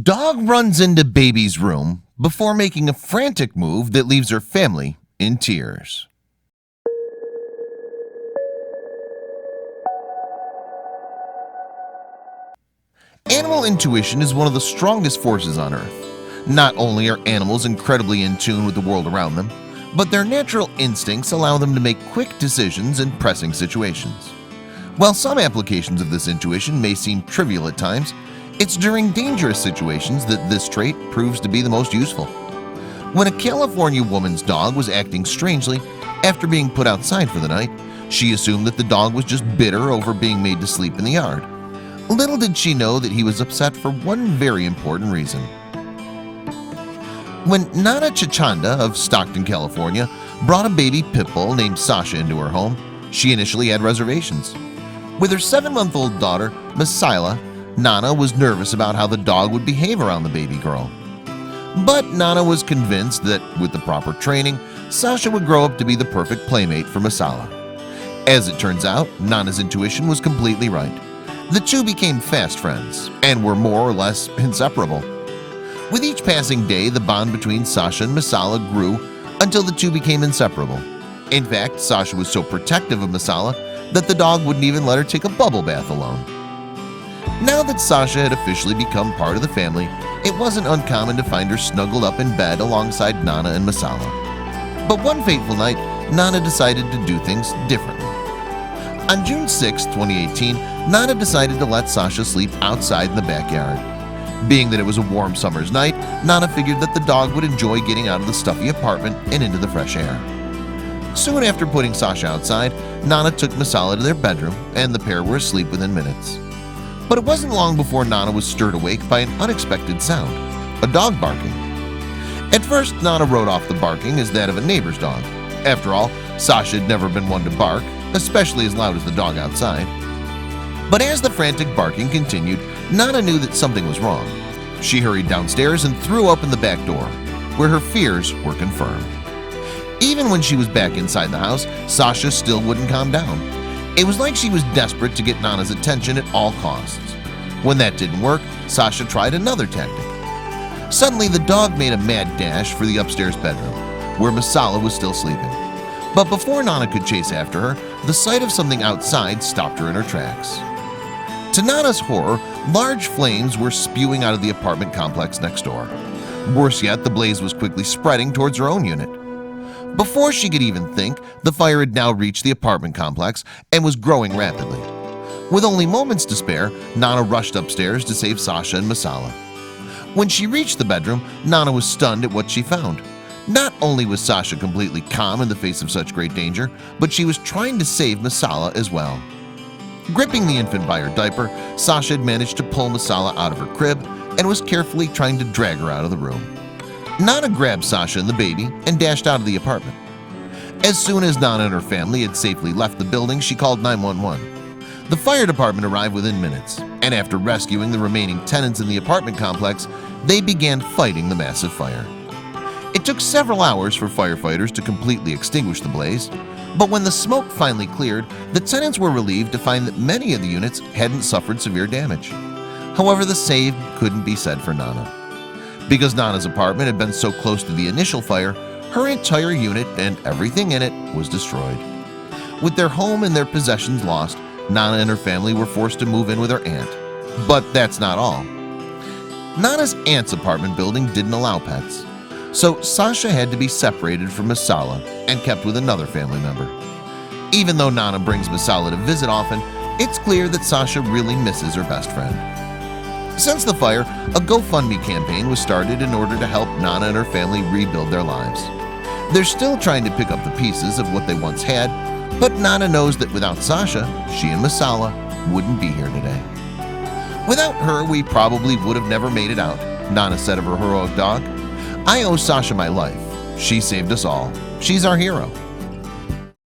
Dog runs into baby's room before making a frantic move that leaves her family in tears. Animal intuition is one of the strongest forces on Earth. Not only are animals incredibly in tune with the world around them, but their natural instincts allow them to make quick decisions in pressing situations. While some applications of this intuition may seem trivial at times, it's during dangerous situations that this trait proves to be the most useful. When a California woman's dog was acting strangely after being put outside for the night, she assumed that the dog was just bitter over being made to sleep in the yard. Little did she know that he was upset for one very important reason. When Nana Chichanda of Stockton, California brought a baby pit bull named Sasha into her home, she initially had reservations. With her 7-month-old daughter, Messala, Nana was nervous about how the dog would behave around the baby girl. But Nana was convinced that with the proper training, Sasha would grow up to be the perfect playmate for Messala. As it turns out, Nana's intuition was completely right. The two became fast friends and were more or less inseparable. With each passing day, the bond between Sasha and Messala grew until the two became inseparable. In fact, Sasha was so protective of Messala that the dog wouldn't even let her take a bubble bath alone. Now that Sasha had officially become part of the family, it wasn't uncommon to find her snuggled up in bed alongside Nana and Messala. But one fateful night, Nana decided to do things differently. On June 6, 2018, Nana decided to let Sasha sleep outside in the backyard. Being that it was a warm summer's night, Nana figured that the dog would enjoy getting out of the stuffy apartment and into the fresh air. Soon after putting Sasha outside, Nana took Messala to their bedroom and the pair were asleep within minutes. But it wasn't long before Nana was stirred awake by an unexpected sound, a dog barking. At first, Nana wrote off the barking as that of a neighbor's dog. After all, Sasha had never been one to bark, especially as loud as the dog outside. But as the frantic barking continued, Nana knew that something was wrong. She hurried downstairs and threw open the back door, where her fears were confirmed. Even when she was back inside the house, Sasha still wouldn't calm down. It was like she was desperate to get Nana's attention at all costs. When that didn't work, Sasha tried another tactic. Suddenly, the dog made a mad dash for the upstairs bedroom, where Messala was still sleeping. But before Nana could chase after her, the sight of something outside stopped her in her tracks. To Nana's horror, large flames were spewing out of the apartment complex next door. Worse yet, the blaze was quickly spreading towards her own unit. Before she could even think, the fire had now reached the apartment complex and was growing rapidly. With only moments to spare, Nana rushed upstairs to save Sasha and Messala. When she reached the bedroom, Nana was stunned at what she found. Not only was Sasha completely calm in the face of such great danger, but she was trying to save Messala as well. Gripping the infant by her diaper, Sasha had managed to pull Messala out of her crib and was carefully trying to drag her out of the room. Nana grabbed Sasha and the baby and dashed out of the apartment. As soon as Nana and her family had safely left the building, she called 911. The fire department arrived within minutes, and after rescuing the remaining tenants in the apartment complex, they began fighting the massive fire. It took several hours for firefighters to completely extinguish the blaze, but when the smoke finally cleared, the tenants were relieved to find that many of the units hadn't suffered severe damage. However, the same couldn't be said for Nana. Because Nana's apartment had been so close to the initial fire, her entire unit and everything in it was destroyed. With their home and their possessions lost, Nana and her family were forced to move in with her aunt. But that's not all. Nana's aunt's apartment building didn't allow pets, so Sasha had to be separated from Messala and kept with another family member. Even though Nana brings Messala to visit often, it's clear that Sasha really misses her best friend. Since the fire, a GoFundMe campaign was started in order to help Nana and her family rebuild their lives. They're still trying to pick up the pieces of what they once had, but Nana knows that without Sasha, she and Messala wouldn't be here today. Without her, we probably would have never made it out, Nana said of her heroic dog. I owe Sasha my life. She saved us all. She's our hero.